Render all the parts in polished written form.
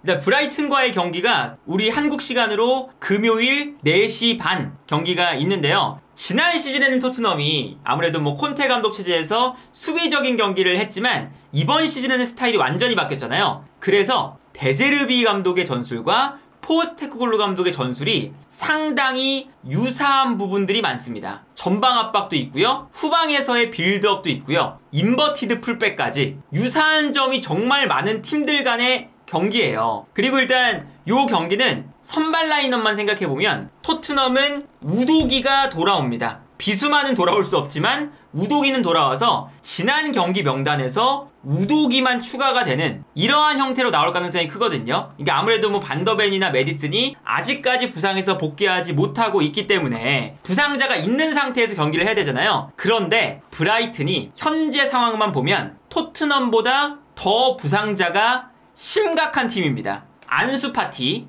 자, 브라이튼과의 경기가 우리 한국 시간으로 금요일 4시 반 경기가 있는데요. 지난 시즌에는 토트넘이 아무래도 콘테 감독 체제에서 수비적인 경기를 했지만 이번 시즌에는 스타일이 완전히 바뀌었잖아요. 그래서 데제르비 감독의 전술과 포스테코글루 감독의 전술이 상당히 유사한 부분들이 많습니다. 전방 압박도 있고요. 후방에서의 빌드업도 있고요. 인버티드 풀백까지 유사한 점이 정말 많은 팀들 간의 경기예요. 그리고 일단 요 경기는 선발 라인업만 생각해보면 토트넘은 우도기가 돌아옵니다. 비수만은 돌아올 수 없지만 우도기는 돌아와서 지난 경기 명단에서 우도기만 추가가 되는 이러한 형태로 나올 가능성이 크거든요. 그러니까 아무래도 반더벤이나 메디슨이 아직까지 부상에서 복귀하지 못하고 있기 때문에 부상자가 있는 상태에서 경기를 해야 되잖아요. 그런데 브라이튼이 현재 상황만 보면 토트넘보다 더 부상자가 심각한 팀입니다. 안수 파티,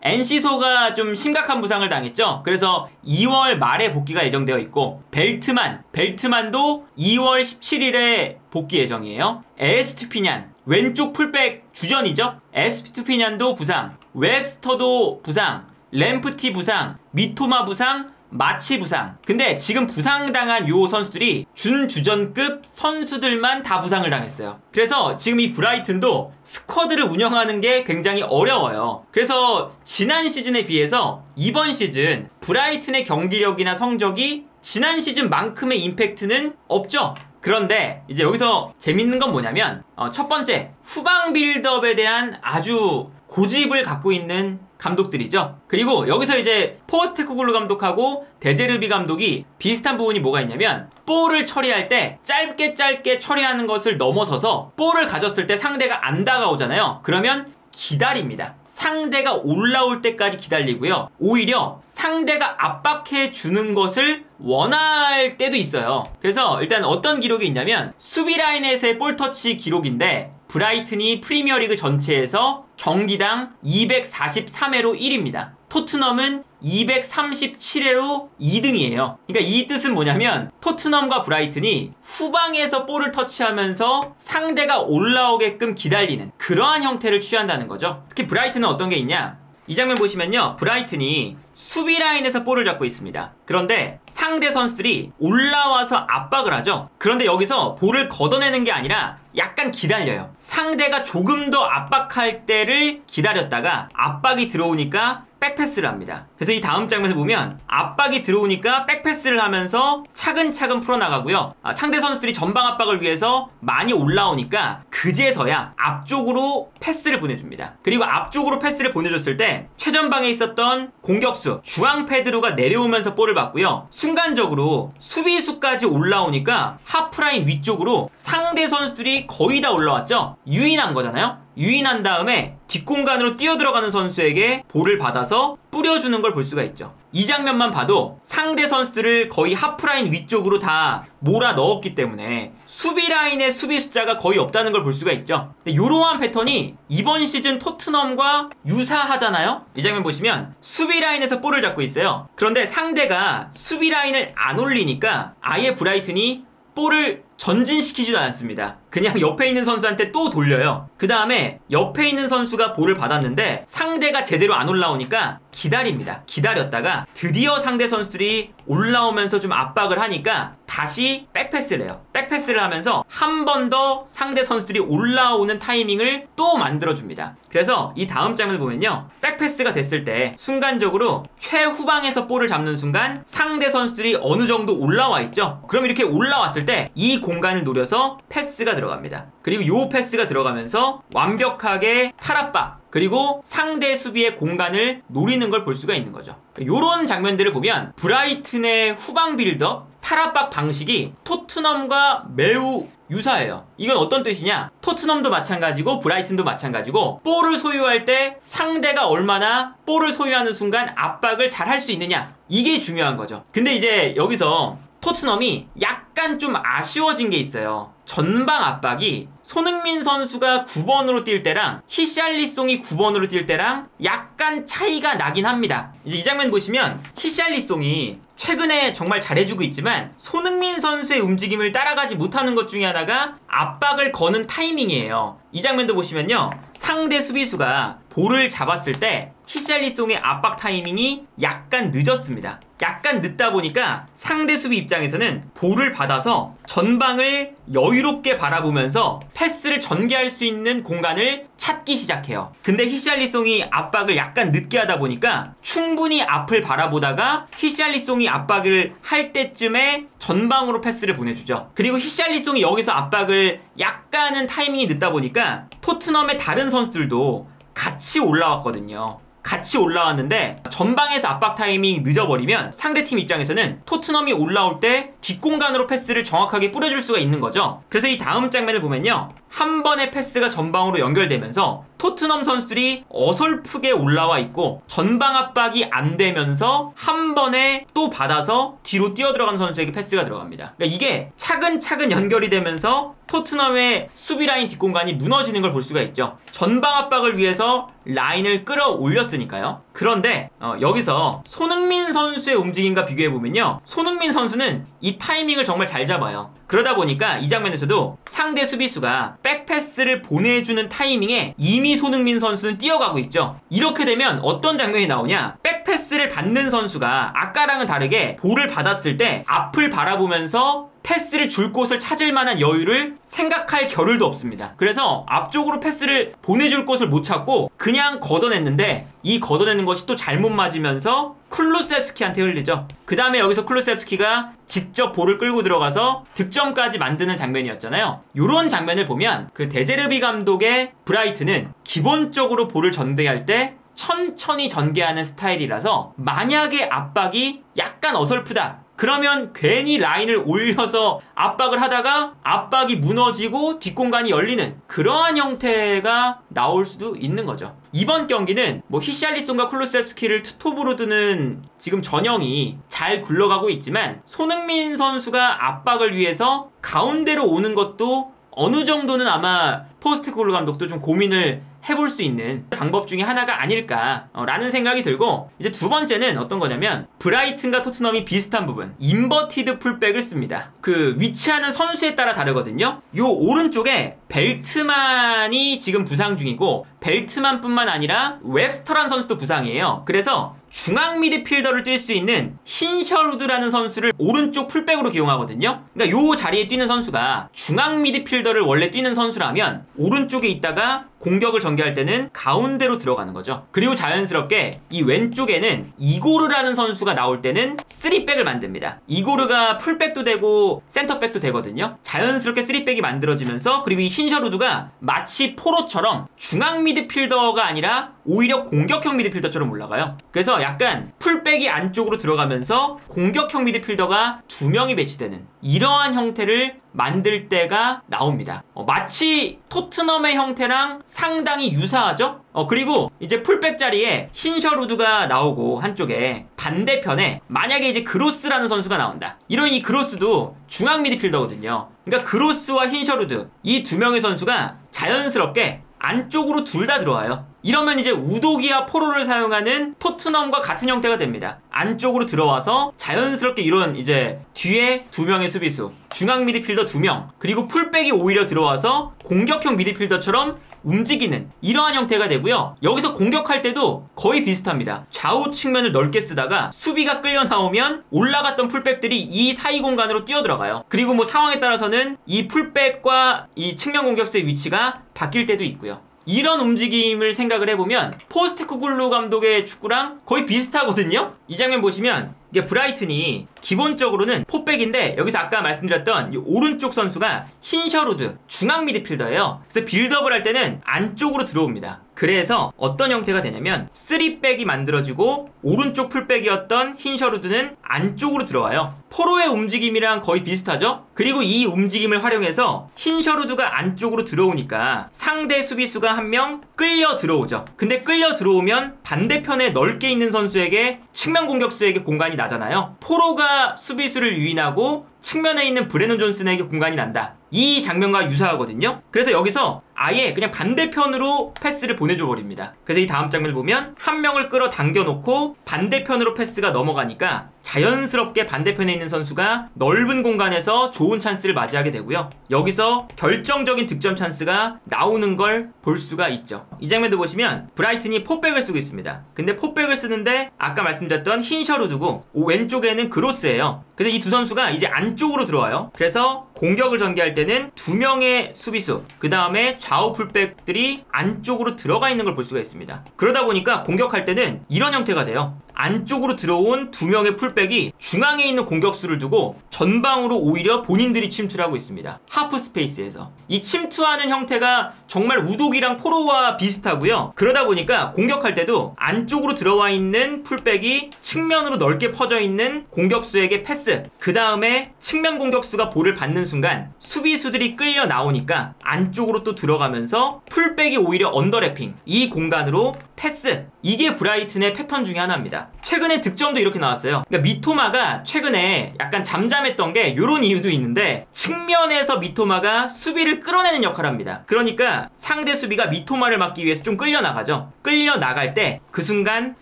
엔시소가 좀 심각한 부상을 당했죠. 그래서 2월 말에 복귀가 예정되어 있고 벨트만도 2월 17일에 복귀 예정이에요. 에스투피냔 왼쪽 풀백 주전이죠. 에스투피냔도 부상, 웹스터도 부상, 램프티 부상, 미토마 부상, 마치 부상. 근데 지금 부상당한 요 선수들이 준주전급 선수들만 다 부상을 당했어요. 그래서 지금 이 브라이튼도 스쿼드를 운영하는 게 굉장히 어려워요. 그래서 지난 시즌에 비해서 이번 시즌 브라이튼의 경기력이나 성적이 지난 시즌만큼의 임팩트는 없죠. 그런데 이제 여기서 재밌는 건 뭐냐면 첫 번째, 후방 빌드업에 대한 아주 고집을 갖고 있는 감독들이죠. 그리고 여기서 이제 포스테코글루 감독하고 데제르비 감독이 비슷한 부분이 뭐가 있냐면 볼을 처리할 때 짧게 처리하는 것을 넘어서서 볼을 가졌을 때 상대가 안 다가오잖아요. 그러면 기다립니다. 상대가 올라올 때까지 기다리고요. 오히려 상대가 압박해 주는 것을 원할 때도 있어요. 그래서 일단 어떤 기록이 있냐면 수비 라인에서의 볼터치 기록인데 브라이튼이 프리미어리그 전체에서 경기당 243회로 1위입니다. 토트넘은 237회로 2등이에요. 그러니까 이 뜻은 뭐냐면 토트넘과 브라이튼이 후방에서 볼을 터치하면서 상대가 올라오게끔 기다리는 그러한 형태를 취한다는 거죠. 특히 브라이튼은 어떤 게 있냐? 이 장면 보시면요. 브라이튼이 수비 라인에서 볼을 잡고 있습니다. 그런데 상대 선수들이 올라와서 압박을 하죠. 그런데 여기서 볼을 걷어내는 게 아니라 약간 기다려요. 상대가 조금 더 압박할 때를 기다렸다가 압박이 들어오니까 백패스를 합니다. 그래서 이 다음 장면에서 보면 압박이 들어오니까 백패스를 하면서 차근차근 풀어나가고요. 상대 선수들이 전방 압박을 위해서 많이 올라오니까 그제서야 앞쪽으로 패스를 보내줍니다. 그리고 앞쪽으로 패스를 보내줬을 때 최전방에 있었던 공격수 주앙 페드로가 내려오면서 볼을 받고요. 순간적으로 수비수까지 올라오니까 하프라인 위쪽으로 상대 선수들이 거의 다 올라왔죠. 유인한 거잖아요. 유인한 다음에 뒷공간으로 뛰어들어가는 선수에게 볼을 받아서 뿌려주는 걸 볼 수가 있죠. 이 장면만 봐도 상대 선수들을 거의 하프라인 위쪽으로 다 몰아 넣었기 때문에 수비 라인의 수비 숫자가 거의 없다는 걸 볼 수가 있죠. 근데 이러한 패턴이 이번 시즌 토트넘과 유사하잖아요. 이 장면 보시면 수비 라인에서 볼을 잡고 있어요. 그런데 상대가 수비 라인을 안 올리니까 아예 브라이튼이 볼을 전진시키지도 않습니다. 그냥 옆에 있는 선수한테 또 돌려요. 그 다음에 옆에 있는 선수가 볼을 받았는데 상대가 제대로 안 올라오니까 기다립니다. 기다렸다가 드디어 상대 선수들이 올라오면서 좀 압박을 하니까 다시 백패스를 해요. 백패스를 하면서 한 번 더 상대 선수들이 올라오는 타이밍을 또 만들어줍니다. 그래서 이 다음 장면을 보면요. 백패스가 됐을 때 순간적으로 최후방에서 볼을 잡는 순간 상대 선수들이 어느 정도 올라와 있죠. 그럼 이렇게 올라왔을 때 이 공간을 노려서 패스가 들어갑니다. 그리고 요 패스가 들어가면서 완벽하게 탈압박 그리고 상대 수비의 공간을 노리는 걸 볼 수가 있는 거죠. 요런 장면들을 보면 브라이튼의 후방 빌드업, 탈압박 방식이 토트넘과 매우 유사해요. 이건 어떤 뜻이냐? 토트넘도 마찬가지고 브라이튼도 마찬가지고 볼을 소유할 때 상대가 얼마나 볼을 소유하는 순간 압박을 잘 할 수 있느냐, 이게 중요한 거죠. 근데 이제 여기서 토트넘이 약간 좀 아쉬워진 게 있어요. 전방 압박이 손흥민 선수가 9번으로 뛸 때랑 히샬리송이 9번으로 뛸 때랑 약간 차이가 나긴 합니다. 이제 이 장면 보시면 히샬리송이 최근에 정말 잘해주고 있지만 손흥민 선수의 움직임을 따라가지 못하는 것 중에 하나가 압박을 거는 타이밍이에요. 이 장면도 보시면요. 상대 수비수가 볼을 잡았을 때 히샬리송의 압박 타이밍이 약간 늦었습니다. 약간 늦다 보니까 상대 수비 입장에서는 볼을 받아서 전방을 여유롭게 바라보면서 패스를 전개할 수 있는 공간을 찾기 시작해요. 근데 히샬리송이 압박을 약간 늦게 하다 보니까 충분히 앞을 바라보다가 히샬리송이 압박을 할 때쯤에 전방으로 패스를 보내주죠. 그리고 히샬리송이 여기서 압박을 약간은 타이밍이 늦다 보니까 토트넘의 다른 선수들도 같이 올라왔거든요. 같이 올라왔는데 전방에서 압박 타이밍 늦어버리면 상대팀 입장에서는 토트넘이 올라올 때 뒷공간으로 패스를 정확하게 뿌려줄 수가 있는 거죠. 그래서 이 다음 장면을 보면요, 한 번의 패스가 전방으로 연결되면서 토트넘 선수들이 어설프게 올라와 있고 전방 압박이 안 되면서 한 번에 또 받아서 뒤로 뛰어들어간 선수에게 패스가 들어갑니다. 그러니까 이게 차근차근 연결이 되면서 토트넘의 수비 라인 뒷공간이 무너지는 걸 볼 수가 있죠. 전방 압박을 위해서 라인을 끌어올렸으니까요. 그런데 여기서 손흥민 선수의 움직임과 비교해보면요, 손흥민 선수는 이 타이밍을 정말 잘 잡아요. 그러다 보니까 이 장면에서도 상대 수비수가 백패스를 보내주는 타이밍에 이미 손흥민 선수는 뛰어가고 있죠. 이렇게 되면 어떤 장면이 나오냐, 백패스를 받는 선수가 아까랑은 다르게 볼을 받았을 때 앞을 바라보면서 패스를 줄 곳을 찾을 만한 여유를 생각할 겨를도 없습니다. 그래서 앞쪽으로 패스를 보내줄 곳을 못 찾고 그냥 걷어냈는데 이 걷어내는 것이 또 잘못 맞으면서 쿨루셉스키한테 흘리죠. 그 다음에 여기서 쿨루셉스키가 직접 볼을 끌고 들어가서 득점까지 만드는 장면이었잖아요. 이런 장면을 보면 그 데제르비 감독의 브라이튼은 기본적으로 볼을 전개할 때 천천히 전개하는 스타일이라서 만약에 압박이 약간 어설프다, 그러면 괜히 라인을 올려서 압박을 하다가 압박이 무너지고 뒷공간이 열리는 그러한 형태가 나올 수도 있는 거죠. 이번 경기는 뭐 히샬리송과 쿨루셉스키를 투톱으로 두는 지금 전형이 잘 굴러가고 있지만 손흥민 선수가 압박을 위해서 가운데로 오는 것도 어느 정도는 아마 포스테코글루 감독도 좀 고민을 해볼 수 있는 방법 중에 하나가 아닐까라는 생각이 들고, 이제 두 번째는 어떤 거냐면 브라이튼과 토트넘이 비슷한 부분, 인버티드 풀백을 씁니다. 그 위치하는 선수에 따라 다르거든요. 요 오른쪽에 벨트만이 지금 부상 중이고 벨트만뿐만 아니라 웹스터라는 선수도 부상이에요. 그래서 중앙 미드필더를 뛸 수 있는 힌셔루드라는 선수를 오른쪽 풀백으로 기용하거든요. 그러니까 요 자리에 뛰는 선수가 중앙 미드필더를 원래 뛰는 선수라면 오른쪽에 있다가 공격을 전개할 때는 가운데로 들어가는 거죠. 그리고 자연스럽게 이 왼쪽에는 이고르라는 선수가 나올 때는 3백을 만듭니다. 이고르가 풀백도 되고 센터백도 되거든요. 자연스럽게 3백이 만들어지면서, 그리고 이 힌셔루드가 마치 포로처럼 중앙 미드필더가 아니라 오히려 공격형 미드필더처럼 올라가요. 그래서 약간 풀백이 안쪽으로 들어가면서 공격형 미드필더가 2명이 배치되는 이러한 형태를 만들 때가 나옵니다. 마치 토트넘의 형태랑 상당히 유사하죠? 그리고 이제 풀백 자리에 힌셔루드가 나오고 한쪽에 반대편에 만약에 이제 그로스라는 선수가 나온다. 이런 이 그로스도 중앙 미드필더거든요. 그러니까 그로스와 힌셔루드 이 두 명의 선수가 자연스럽게 안쪽으로 둘 다 들어와요. 이러면 이제 우도기와 포로를 사용하는 토트넘과 같은 형태가 됩니다. 안쪽으로 들어와서 자연스럽게 이런 이제 뒤에 2명의 수비수, 중앙 미드필더 2명, 그리고 풀백이 오히려 들어와서 공격형 미드필더처럼 움직이는 이러한 형태가 되고요. 여기서 공격할 때도 거의 비슷합니다. 좌우 측면을 넓게 쓰다가 수비가 끌려 나오면 올라갔던 풀백들이 이 사이 공간으로 뛰어들어가요. 그리고 뭐 상황에 따라서는 이 풀백과 이 측면 공격수의 위치가 바뀔 때도 있고요. 이런 움직임을 생각을 해보면 포스테코글루 감독의 축구랑 거의 비슷하거든요. 이 장면 보시면 이게 브라이튼이 기본적으로는 포백인데 여기서 아까 말씀드렸던 이 오른쪽 선수가 힌셔루드 중앙 미드필더예요. 그래서 빌드업을 할 때는 안쪽으로 들어옵니다. 그래서 어떤 형태가 되냐면 3백이 만들어지고 오른쪽 풀백이었던 힌셔루드는 안쪽으로 들어와요. 포로의 움직임이랑 거의 비슷하죠? 그리고 이 움직임을 활용해서 힌셔루드가 안쪽으로 들어오니까 상대 수비수가 한 명 끌려 들어오죠. 근데 끌려 들어오면 반대편에 넓게 있는 선수에게 측면 공격수에게 공간이 나잖아요. 포로가 수비수를 유인하고 측면에 있는 브레넌 존슨에게 공간이 난다. 이 장면과 유사하거든요. 그래서 여기서 아예 그냥 반대편으로 패스를 보내줘 버립니다. 그래서 이 다음 장면을 보면 한 명을 끌어당겨 놓고 반대편으로 패스가 넘어가니까 자연스럽게 반대편에 있는 선수가 넓은 공간에서 좋은 찬스를 맞이하게 되고요. 여기서 결정적인 득점 찬스가 나오는 걸 볼 수가 있죠. 이 장면도 보시면 브라이튼이 포백을 쓰고 있습니다. 근데 포백을 쓰는데 아까 말씀드렸던 흰셔로 두고 왼쪽에는 그로스예요. 그래서 이 두 선수가 이제 안쪽으로 들어와요. 그래서 공격을 전개할 때는 두 명의 수비수, 그 다음에 좌우 풀백들이 안쪽으로 들어가 있는 걸 볼 수가 있습니다. 그러다 보니까 공격할 때는 이런 형태가 돼요. 안쪽으로 들어온 두 명의 풀백이 중앙에 있는 공격수를 두고 전방으로 오히려 본인들이 침투를 하고 있습니다. 하프 스페이스에서. 이 침투하는 형태가 정말 우독이랑 포로와 비슷하고요. 그러다 보니까 공격할 때도 안쪽으로 들어와 있는 풀백이 측면으로 넓게 퍼져 있는 공격수에게 패스, 그 다음에 측면 공격수가 볼을 받는 순간 수비수들이 끌려 나오니까 안쪽으로 또 들어가면서 풀백이 오히려 언더래핑, 이 공간으로 패스, 이게 브라이튼의 패턴 중에 하나입니다. 최근에 득점도 이렇게 나왔어요. 그러니까 미토마가 최근에 약간 잠잠했던 게 이런 이유도 있는데, 측면에서 미토마가 수비를 끌어내는 역할을 합니다. 그러니까 상대 수비가 미토마를 막기 위해서 좀 끌려나가죠. 끌려나갈 때 그 순간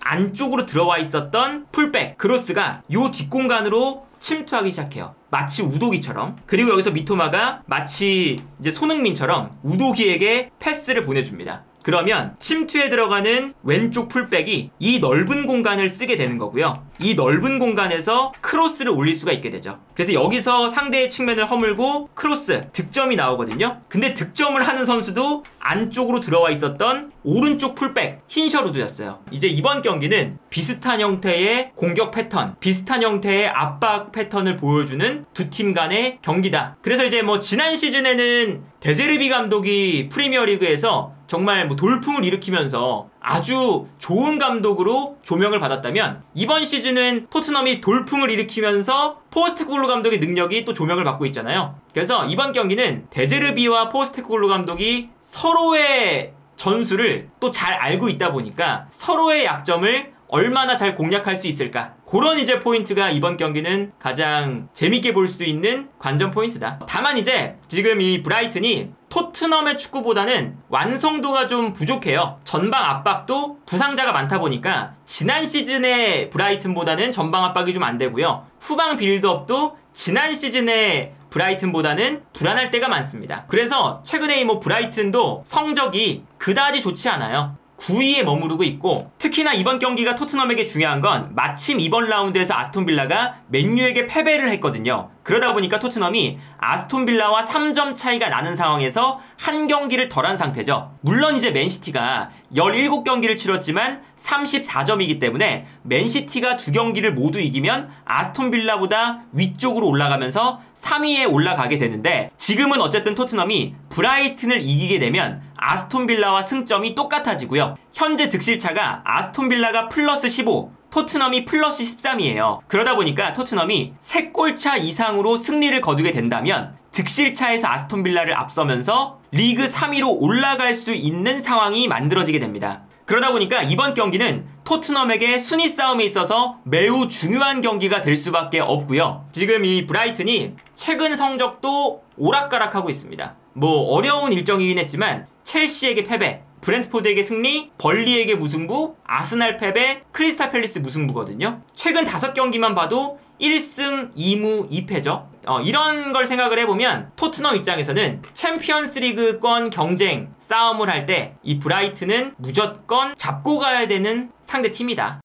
안쪽으로 들어와 있었던 풀백 크로스가 요 뒷공간으로 침투하기 시작해요. 마치 우도기처럼. 그리고 여기서 미토마가 마치 이제 손흥민처럼 우도기에게 패스를 보내줍니다. 그러면 침투에 들어가는 왼쪽 풀백이 이 넓은 공간을 쓰게 되는 거고요. 이 넓은 공간에서 크로스를 올릴 수가 있게 되죠. 그래서 여기서 상대의 측면을 허물고 크로스, 득점이 나오거든요. 근데 득점을 하는 선수도 안쪽으로 들어와 있었던 오른쪽 풀백 흰셔루드였어요. 이제 이번 경기는 비슷한 형태의 공격 패턴, 비슷한 형태의 압박 패턴을 보여주는 두 팀 간의 경기다. 그래서 이제 뭐 지난 시즌에는 데제르비 감독이 프리미어리그에서 정말 뭐 돌풍을 일으키면서 아주 좋은 감독으로 조명을 받았다면, 이번 시즌은 토트넘이 돌풍을 일으키면서 포스테코글루 감독의 능력이 또 조명을 받고 있잖아요. 그래서 이번 경기는 데제르비와 포스테코글루 감독이 서로의 전술을 또 잘 알고 있다 보니까 서로의 약점을 얼마나 잘 공략할 수 있을까, 그런 이제 포인트가 이번 경기는 가장 재밌게 볼 수 있는 관전 포인트다. 다만 이제 지금 이 브라이튼이 토트넘의 축구보다는 완성도가 좀 부족해요. 전방 압박도 부상자가 많다 보니까 지난 시즌의 브라이튼보다는 전방 압박이 좀 안 되고요. 후방 빌드업도 지난 시즌의 브라이튼보다는 불안할 때가 많습니다. 그래서 최근에 뭐 브라이튼도 성적이 그다지 좋지 않아요. 9위에 머무르고 있고, 특히나 이번 경기가 토트넘에게 중요한 건 마침 이번 라운드에서 아스톤 빌라가 맨유에게 패배를 했거든요. 그러다 보니까 토트넘이 아스톤 빌라와 3점 차이가 나는 상황에서 한 경기를 덜한 상태죠. 물론 이제 맨시티가 17경기를 치렀지만 34점이기 때문에 맨시티가 2경기를 모두 이기면 아스톤 빌라보다 위쪽으로 올라가면서 3위에 올라가게 되는데, 지금은 어쨌든 토트넘이 브라이튼을 이기게 되면 아스톤 빌라와 승점이 똑같아지고요. 현재 득실차가 아스톤 빌라가 플러스 15, 토트넘이 플러스 13이에요. 그러다 보니까 토트넘이 3골차 이상으로 승리를 거두게 된다면 득실차에서 아스톤 빌라를 앞서면서 리그 3위로 올라갈 수 있는 상황이 만들어지게 됩니다. 그러다 보니까 이번 경기는 토트넘에게 순위 싸움에 있어서 매우 중요한 경기가 될 수밖에 없고요. 지금 이 브라이튼이 최근 성적도 오락가락하고 있습니다. 뭐 어려운 일정이긴 했지만 첼시에게 패배, 브렌트포드에게 승리, 벌리에게 무승부, 아스날 패배, 크리스탈 팰리스 무승부거든요. 최근 5경기만 봐도 1승 2무 2패죠. 이런 걸 생각을 해보면 토트넘 입장에서는 챔피언스리그권 경쟁 싸움을 할 때 이 브라이튼은 무조건 잡고 가야 되는 상대 팀이다.